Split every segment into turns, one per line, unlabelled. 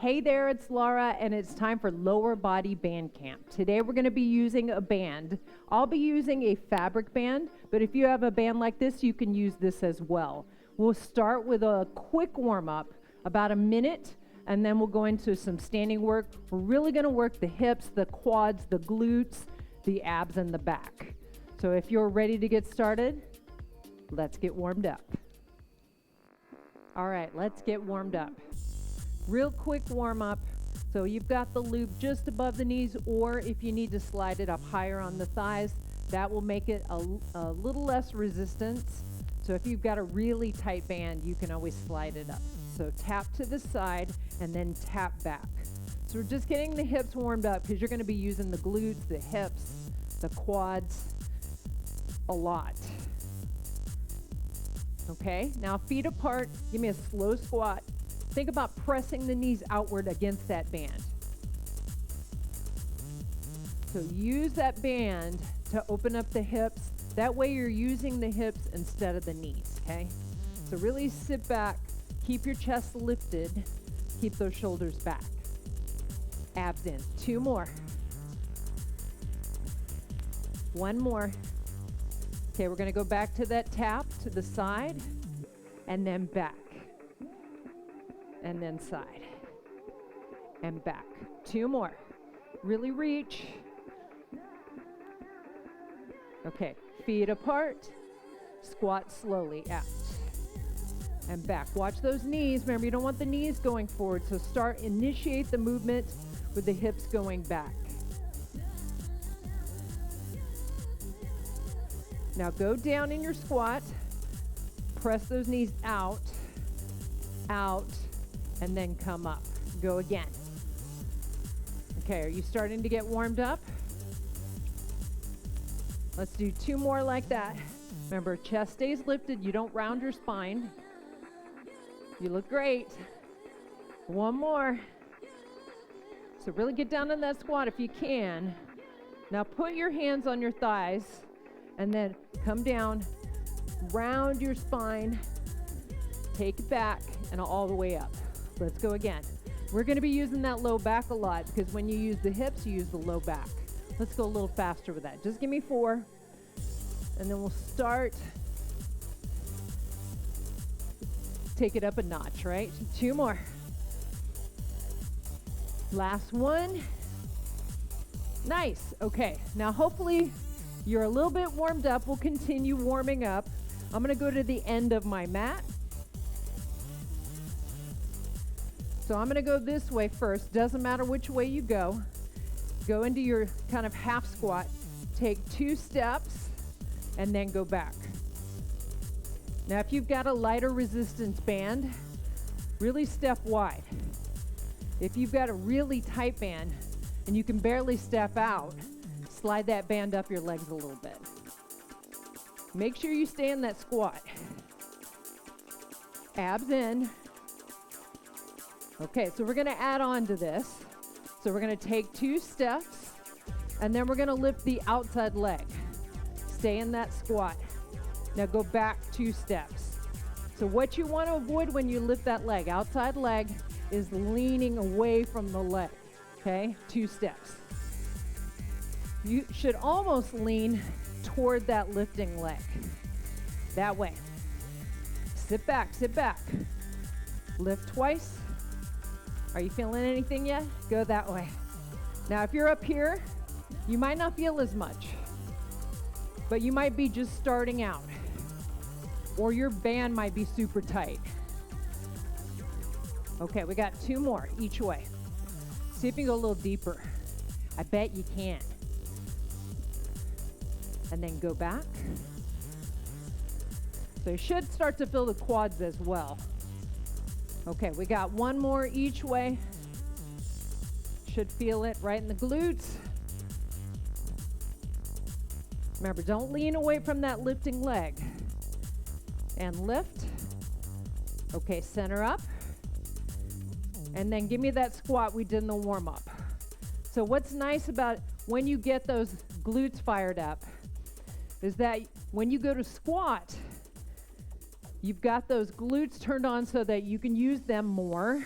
Hey there, it's Laura, and it's time for Lower Body Band Camp. Today we're going to be using a band. I'll be using a fabric band, but if you have a band like this, you can use this as well. We'll start with a quick warm-up, about a minute, and then we'll go into some standing work. We're really going to work the hips, the quads, the glutes, the abs, and the back. So if you're ready to get started, let's get warmed up. All right, let's get warmed up. Real quick warm up. So you've got the loop just above the knees, or if you need to slide it up higher on the thighs, that will make it a little less resistance. So if you've got a really tight band, you can always slide it up. So tap to the side and then tap back. So we're just getting the hips warmed up because you're going to be using the glutes, the hips, the quads a lot. Okay, now feet apart, give me a slow squat. Think about pressing the knees outward against that band. So use that band to open up the hips. That way you're using the hips instead of the knees, okay? So really sit back, keep your chest lifted, keep those shoulders back. Abs in. 2 more. 1 more. Okay, we're gonna go back to that tap to the side and then back. And then side and back. 2 more. Really reach. Okay, feet apart. Squat slowly out and back. Watch those knees. Remember, you don't want the knees going forward, so initiate the movement with the hips going back. Now go down in your squat. Press those knees out, and then come up. Go again. Okay, are you starting to get warmed up? Let's do 2 more like that. Remember, chest stays lifted. You don't round your spine. You look great. 1 more. So really get down in that squat if you can. Now put your hands on your thighs and then come down, round your spine, take it back, and all the way up. Let's go again. We're going to be using that low back a lot because when you use the hips, you use the low back. Let's go a little faster with that. Just give me 4, and then we'll start. Take it up a notch, right? 2 more. Last one. Nice. Okay, now hopefully you're a little bit warmed up. We'll continue warming up. I'm going to go to the end of my mat. So I'm going to go this way first. Doesn't matter which way you go. Go into your kind of half squat. Take 2 steps and then go back. Now if you've got a lighter resistance band, really step wide. If you've got a really tight band and you can barely step out, slide that band up your legs a little bit. Make sure you stay in that squat. Abs in. Okay, so we're going to add on to this. So we're going to take 2 steps, and then we're going to lift the outside leg. Stay in that squat. Now go back 2 steps. So what you want to avoid when you lift that leg, outside leg, is leaning away from the leg. Okay, 2 steps. You should almost lean toward that lifting leg. That way. Sit back, sit back. Lift twice. Are you feeling anything yet? Go that way. Now, if you're up here, you might not feel as much, but you might be just starting out, or your band might be super tight. Okay, we got 2 more each way. See if you can go a little deeper. I bet you can. And then go back. So you should start to feel the quads as well. Okay, we got 1 more each way. Should feel it right in the glutes. Remember, don't lean away from that lifting leg. And lift. Okay, center up. And then give me that squat we did in the warm-up. So what's nice about when you get those glutes fired up is that when you go to squat, you've got those glutes turned on so that you can use them more.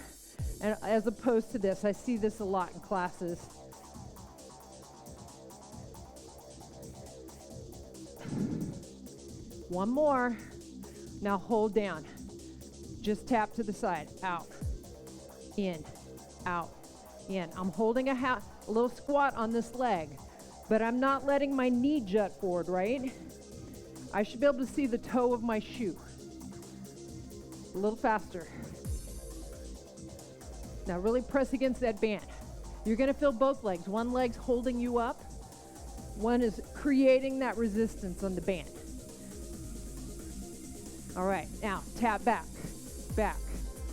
and as opposed to this. I see this a lot in classes. One more. Now hold down. Just tap to the side. Out, in, out, in. I'm holding a little squat on this leg, but I'm not letting my knee jut forward, right? I should be able to see the toe of my shoe. A little faster. Now really press against that band. You're gonna feel both legs. One leg's holding you up. One is creating that resistance on the band. All right, now tap back, back,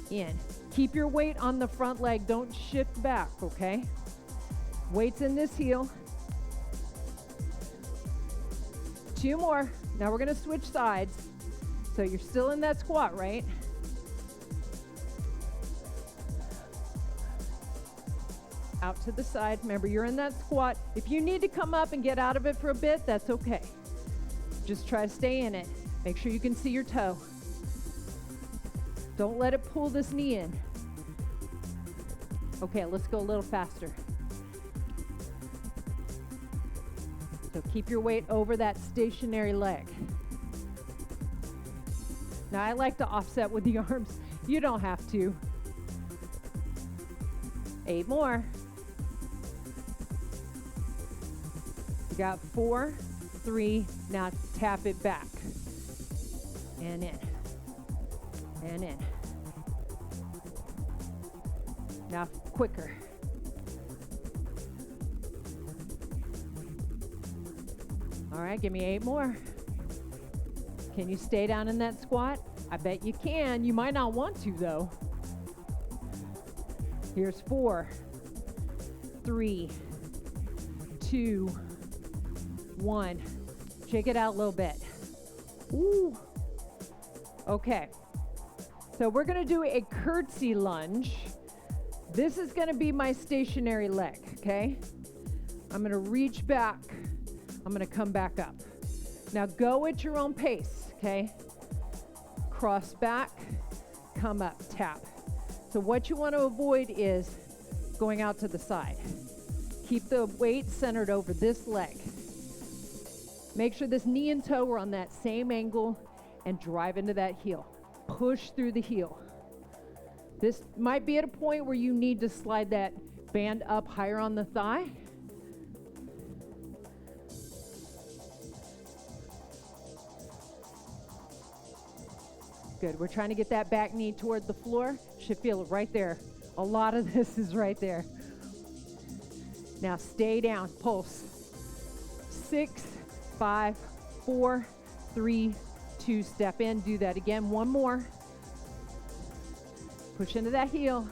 in. Keep your weight on the front leg. Don't shift back, okay? Weight's in this heel. 2 more. Now we're gonna switch sides. So you're still in that squat, right? Out to the side. Remember, you're in that squat. If you need to come up and get out of it for a bit, that's okay. Just try to stay in it. Make sure you can see your toe. Don't let it pull this knee in. Okay, let's go a little faster. So keep your weight over that stationary leg. Now I like to offset with the arms. You don't have to. 8 more. You got 4, 3, now tap it back. And in. And in. Now quicker. All right, give me 8 more. Can you stay down in that squat? I bet you can. You might not want to though. Here's 4, 3, 2, 1. Shake it out a little bit. Ooh. Okay. So we're gonna do a curtsy lunge. This is gonna be my stationary leg, okay? I'm gonna reach back. I'm gonna come back up. Now go at your own pace, okay? Cross back, come up, tap. So what you want to avoid is going out to the side. Keep the weight centered over this leg. Make sure this knee and toe are on that same angle and drive into that heel. Push through the heel. This might be at a point where you need to slide that band up higher on the thigh. Good. We're trying to get that back knee toward the floor. Should feel it right there. A lot of this is right there. Now stay down. Pulse. 6, 5, 4, 3, 2. Step in. Do that again. 1 more. Push into that heel.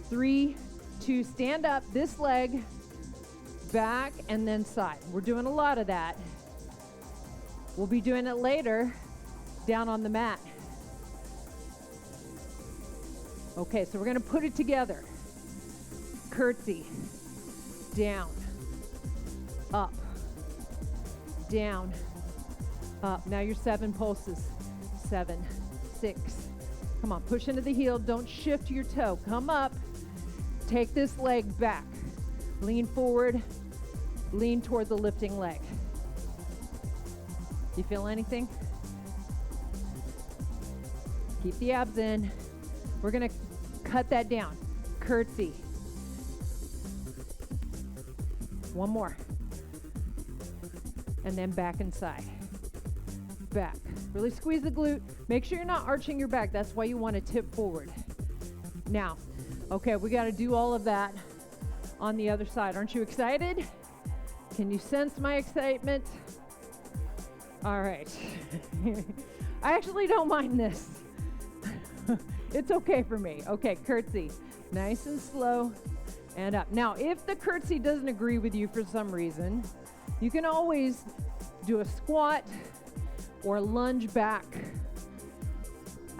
3, 2. Stand up. This leg. Back and then side. We're doing a lot of that. We'll be doing it later down on the mat. Okay, so we're gonna put it together. Curtsy, down, up, down, up. Now your 7 pulses. 7, 6. Come on, push into the heel. Don't shift your toe. Come up. Take this leg back. Lean forward. Lean toward the lifting leg. You feel anything? Keep the abs in. We're gonna cut that down. Curtsy. 1 more. And then back inside. Back. Really squeeze the glute. Make sure you're not arching your back. That's why you want to tip forward. Now, okay, we got to do all of that on the other side. Aren't you excited? Can you sense my excitement? All right. I actually don't mind this. It's okay for me. Okay, curtsy. Nice and slow and up. Now, if the curtsy doesn't agree with you for some reason, you can always do a squat or lunge back.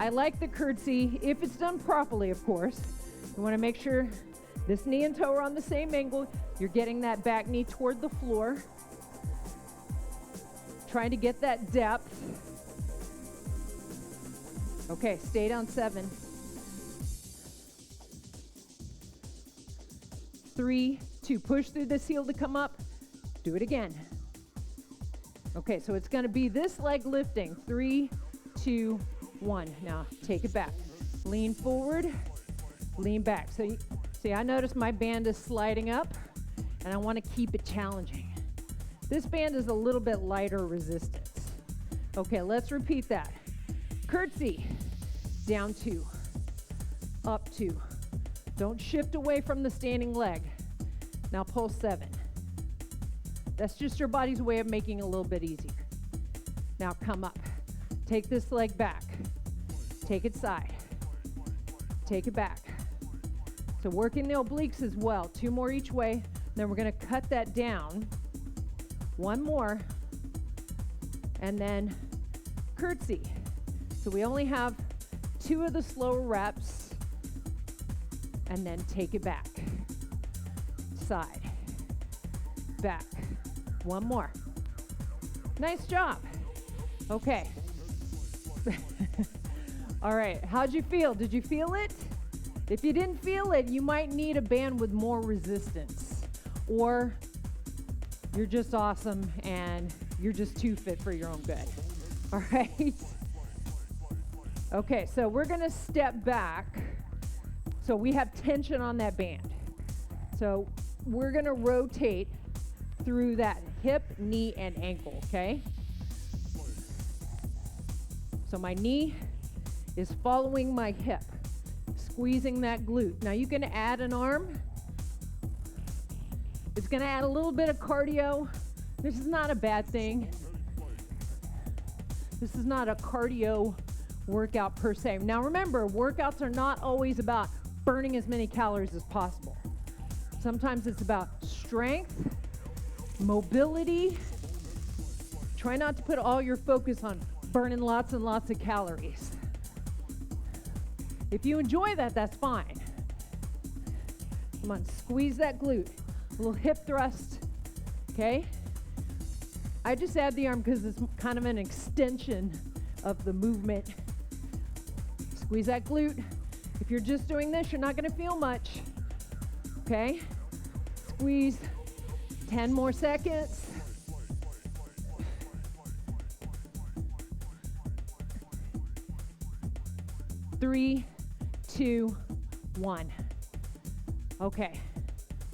I like the curtsy if it's done properly, of course. You want to make sure this knee and toe are on the same angle. You're getting that back knee toward the floor. Trying to get that depth. Okay, stay down 7. 3, 2. Push through this heel to come up. Do it again. Okay, so it's going to be this leg lifting. 3, 2, 1. Now take it back. Lean forward, lean back. So see, I notice my band is sliding up, and I want to keep it challenging. This band is a little bit lighter resistance. Okay, let's repeat that. Curtsy, down 2, up 2. Don't shift away from the standing leg. Now pull 7. That's just your body's way of making it a little bit easier. Now come up. Take this leg back. Take it side. Take it back. So working the obliques as well. 2 more each way. Then we're going to cut that down. 1 more. And then curtsy. So we only have 2 of the slower reps. And then take it back. Side. Back. 1 more. Nice job. Okay. All right. How'd you feel? Did you feel it? If you didn't feel it, you might need a band with more resistance. Or you're just awesome and you're just too fit for your own good. All right. Okay, so we're going to step back. So we have tension on that band. So we're going to rotate through that hip, knee, and ankle, okay? So my knee is following my hip, squeezing that glute. Now you can add an arm. It's going to add a little bit of cardio. This is not a bad thing. This is not a cardio workout per se. Now remember, workouts are not always about burning as many calories as possible. Sometimes it's about strength, mobility. Try not to put all your focus on burning lots and lots of calories. If you enjoy that, that's fine. Come on, squeeze that glute. A little hip thrust, okay? I just add the arm because it's kind of an extension of the movement. Squeeze that glute. If you're just doing this, you're not going to feel much, okay? Squeeze. 10 more seconds. Three, 2, 1. Okay.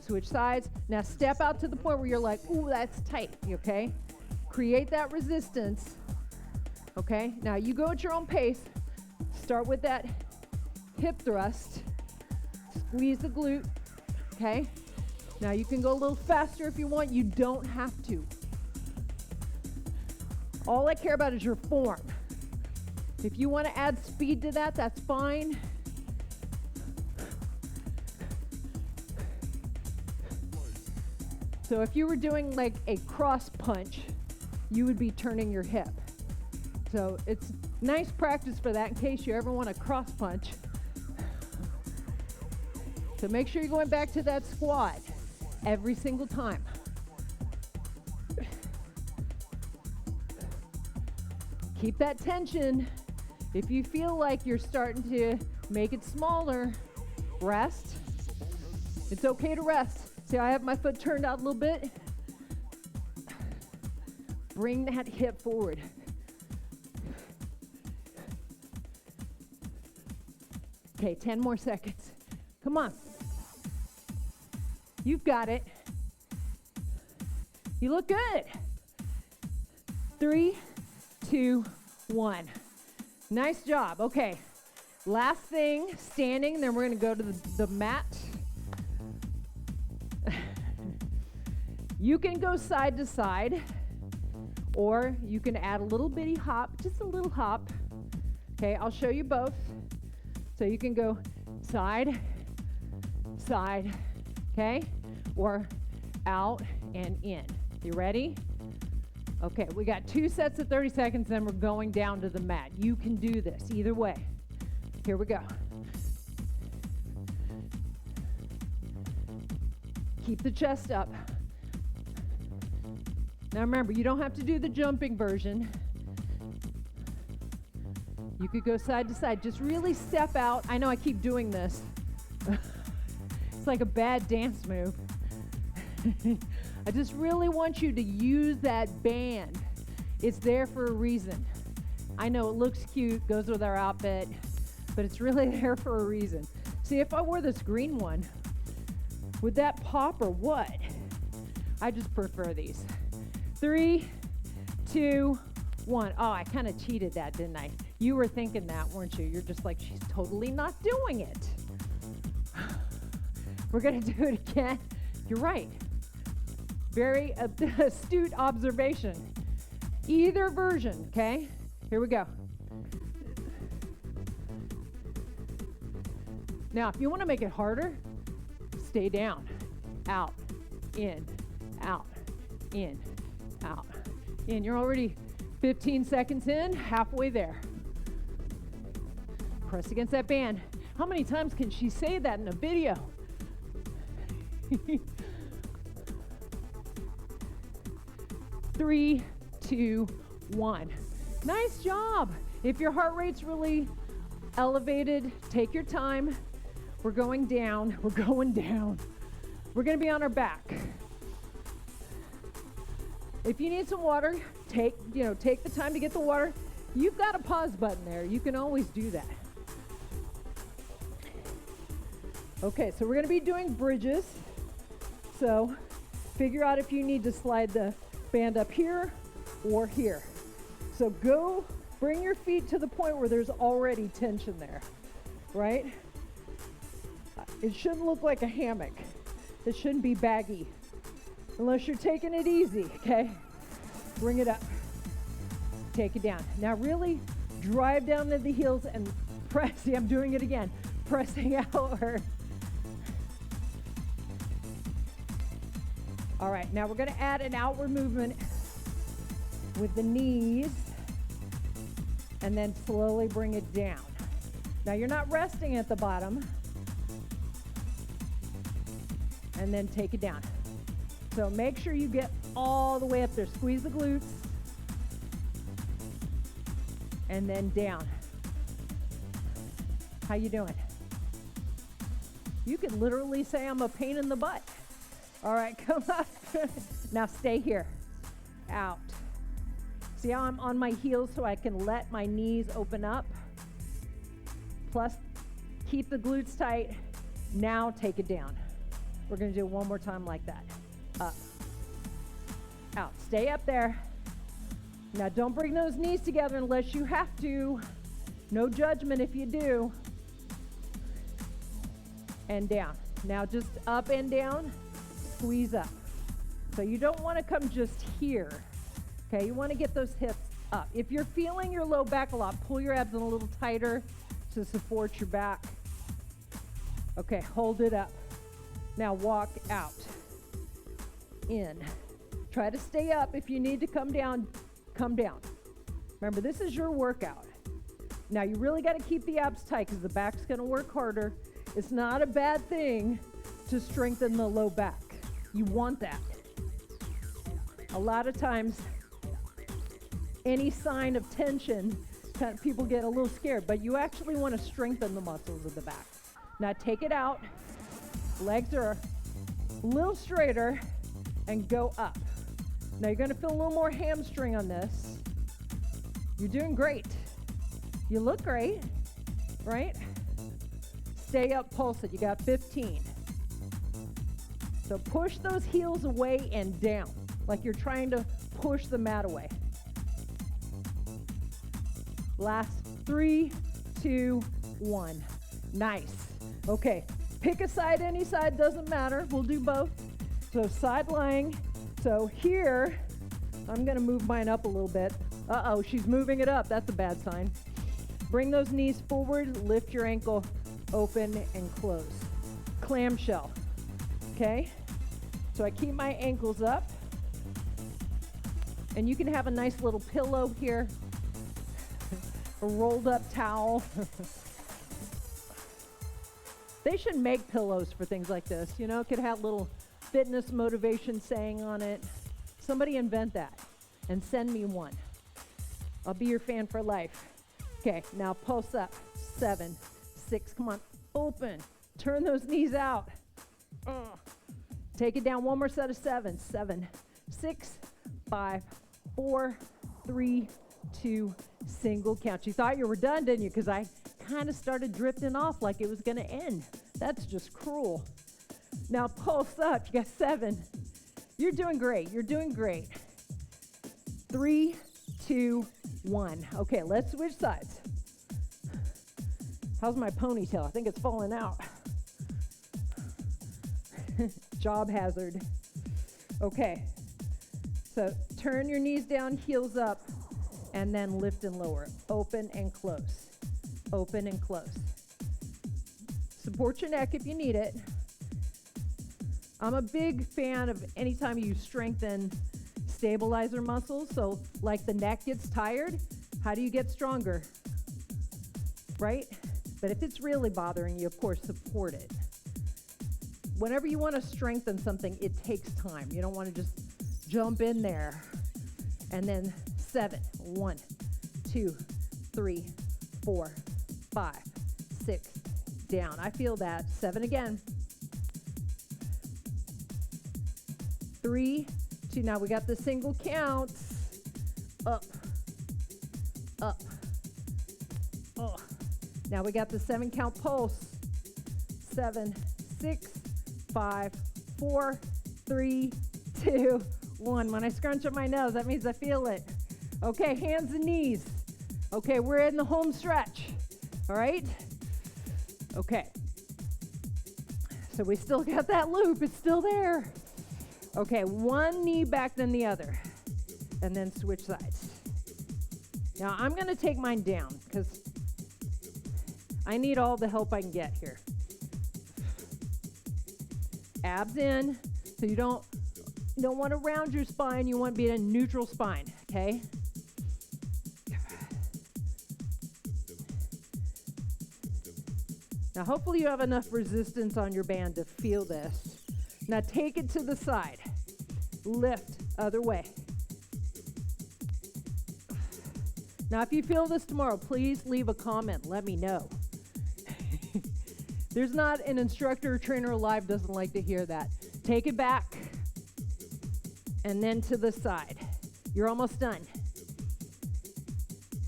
Switch sides. Now step out to the point where you're like, ooh, that's tight, okay? Create that resistance, okay? Now you go at your own pace. Start with that hip thrust. Squeeze the glute, okay? Now you can go a little faster if you want. You don't have to. All I care about is your form. If you want to add speed to that, that's fine. So if you were doing like a cross punch, you would be turning your hip. So it's nice practice for that in case you ever want to cross punch. So make sure you're going back to that squat every single time. Keep that tension. If you feel like you're starting to make it smaller, rest. It's okay to rest. See, I have my foot turned out a little bit. Bring that hip forward. Okay, 10 more seconds. Come on. You've got it. You look good. 3, 2, 1. Nice job. Okay. Last thing, standing, then we're going to go to the mat. You can go side to side, or you can add a little bitty hop, just a little hop. Okay, I'll show you both. So you can go side, side, okay, or out and in. You ready? Okay, we got 2 sets of 30 seconds, then we're going down to the mat. You can do this either way. Here we go. Keep the chest up. Now remember, you don't have to do the jumping version. You could go side to side. Just really step out. I know I keep doing this. It's like a bad dance move. I just really want you to use that band. It's there for a reason. I know it looks cute, goes with our outfit, but it's really there for a reason. See, if I wore this green one, would that pop or what? I just prefer these. 3, 2, 1. Oh, I kind of cheated that, didn't I? You were thinking that, weren't you? You're just like, she's totally not doing it. We're going to do it again. You're right. Very astute observation. Either version, okay? Here we go. Now, if you want to make it harder, stay down. Out, in, out, in, out, in. You're already 15 seconds in, halfway there. Press against that band. How many times can she say that in a video? 3, 2, 1. Nice job. If your heart rate's really elevated, take your time. We're going down. We're going down. We're going to be on our back. If you need some water, take the time to get the water. You've got a pause button there. You can always do that. Okay, so we're going to be doing bridges. So figure out if you need to slide the band up here or here. So go bring your feet to the point where there's already tension there, right? It shouldn't look like a hammock. It shouldn't be baggy unless you're taking it easy, okay? Bring it up. Take it down. Now really drive down to the heels and press. See, I'm doing it again. Pressing outward. All right, now we're going to add an outward movement with the knees and then slowly bring it down. Now you're not resting at the bottom. And then take it down. So make sure you get all the way up there. Squeeze the glutes. And then down. How you doing? You could literally say I'm a pain in the butt. All right, come up. Now stay here. Out. See how I'm on my heels so I can let my knees open up? Plus, keep the glutes tight. Now take it down. We're going to do it one more time like that. Up. Out. Stay up there. Now don't bring those knees together unless you have to. No judgment if you do. And down. Now just up and down. Squeeze up. So you don't want to come just here. Okay, you want to get those hips up. If you're feeling your low back a lot, pull your abs in a little tighter to support your back. Okay, hold it up. Now walk out. In. Try to stay up. If you need to come down, come down. Remember, this is your workout. Now you really got to keep the abs tight because the back's going to work harder. It's not a bad thing to strengthen the low back. You want that. A lot of times, any sign of tension, people get a little scared, but you actually want to strengthen the muscles of the back. Now take it out. Legs are a little straighter and go up. Now you're going to feel a little more hamstring on this. You're doing great. You look great, right? Stay up, pulse it. You got 15. So push those heels away and down, like you're trying to push the mat away. Last 3, 2, 1. Nice. Okay, pick a side, any side, doesn't matter. We'll do both. So side lying. So here, I'm gonna move mine up a little bit. Uh-oh, she's moving it up. That's a bad sign. Bring those knees forward, lift your ankle, open and close. Clamshell, okay? So I keep my ankles up. And you can have a nice little pillow here, a rolled up towel. They should make pillows for things like this. You know, it could have little fitness motivation saying on it. Somebody invent that and send me one. I'll be your fan for life. Okay, now pulse up. 7, 6, come on, open. Turn those knees out. Take it down. One more set of 7. 7, 6, 5, 4, 3, 2, single count. You thought you were done, didn't you? Because I kind of started drifting off like it was going to end. That's just cruel. Now pulse up. You got 7. You're doing great. You're doing great. 3, 2, 1. Okay, let's switch sides. How's my ponytail? I think it's falling out. Job hazard. Okay, so turn your knees down, heels up, and then lift and lower. Open and close. Open and close. Support your neck if you need it. I'm a big fan of anytime you strengthen stabilizer muscles. So like the neck gets tired, how do you get stronger? Right? But if it's really bothering you, of course, support it. Whenever you want to strengthen something, it takes time. You don't want to just jump in there. And then 7, 1, 2, 3, 4, 5, 6, down. I feel that. 7 again. 3, 2. Now we got the single counts. Up, up. Oh. Now we got the 7 count pulse. 7, 6, 5, 4, 3, 2, 1. When I scrunch up my nose, that means I feel it. Okay, hands and knees. Okay, we're in the home stretch. All right? Okay. So we still got that loop. It's still there. Okay, one knee back than the other. And then switch sides. Now, I'm going to take mine down because I need all the help I can get here. Abs in, so you don't want to round your spine. You want to be in a neutral spine, okay? Now, hopefully you have enough resistance on your band to feel this. Now, take it to the side. Lift, other way. Now, if you feel this tomorrow, please leave a comment. Let me know. There's not an instructor or trainer alive doesn't like to hear that. Take it back and then to the side. You're almost done.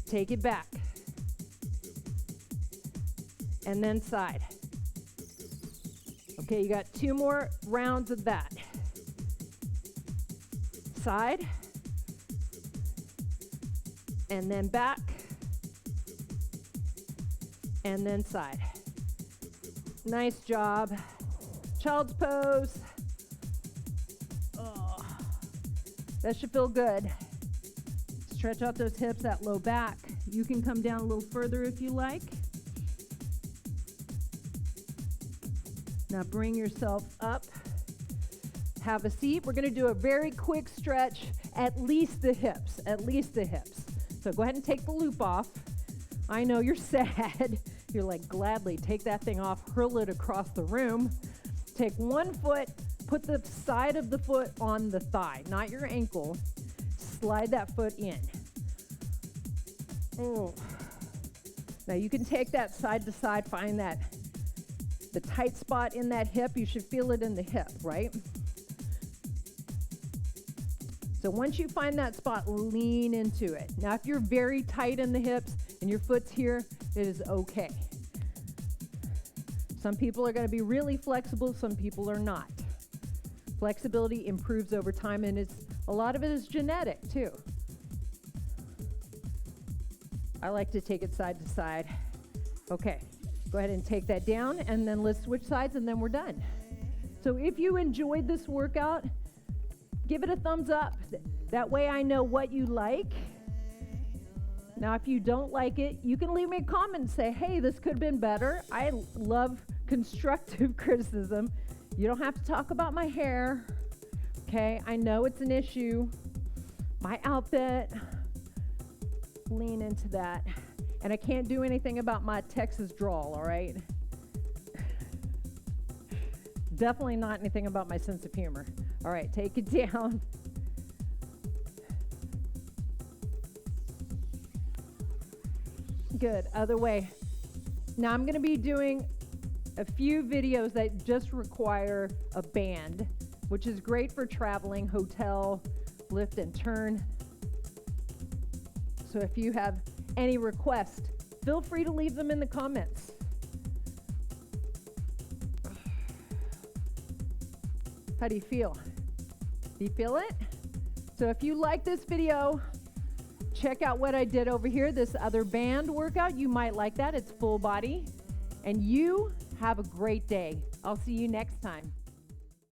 Take it back and then side. Okay, you got 2 more rounds of that. Side and then back and then side. Nice job. Child's pose. Oh, that should feel good. Stretch out those hips, that low back. You can come down a little further if you like. Now bring yourself up. Have a seat. We're going to do a very quick stretch, at least the hips, So go ahead and take the loop off. I know you're sad. You're like, gladly take that thing off, hurl it across the room. Take one foot, put the side of the foot on the thigh, not your ankle. Slide that foot in. Oh. Now you can take that side to side, find the tight spot in that hip. You should feel it in the hip, right? So once you find that spot, lean into it. Now, if you're very tight in the hips and your foot's here, it is okay. Some people are going to be really flexible, some people are not. Flexibility improves over time, and a lot of it is genetic too. I like to take it side to side. Okay, go ahead and take that down, and then let's switch sides, and then we're done. So if you enjoyed this workout, give it a thumbs up. That way I know what you like. Now, if you don't like it, you can leave me a comment and say, hey, this could have been better. I love constructive criticism. You don't have to talk about my hair. Okay, I know it's an issue. My outfit, lean into that. And I can't do anything about my Texas drawl, all right? Definitely not anything about my sense of humor. All right, take it down. Good, other way. Now I'm going to be doing a few videos that just require a band, which is great for traveling, hotel, lift and turn. So if you have any requests, feel free to leave them in the comments. How do you feel? Do you feel it? So if you like this video, check out what I did over here, this other band workout. You might like that. It's full body. And you have a great day. I'll see you next time.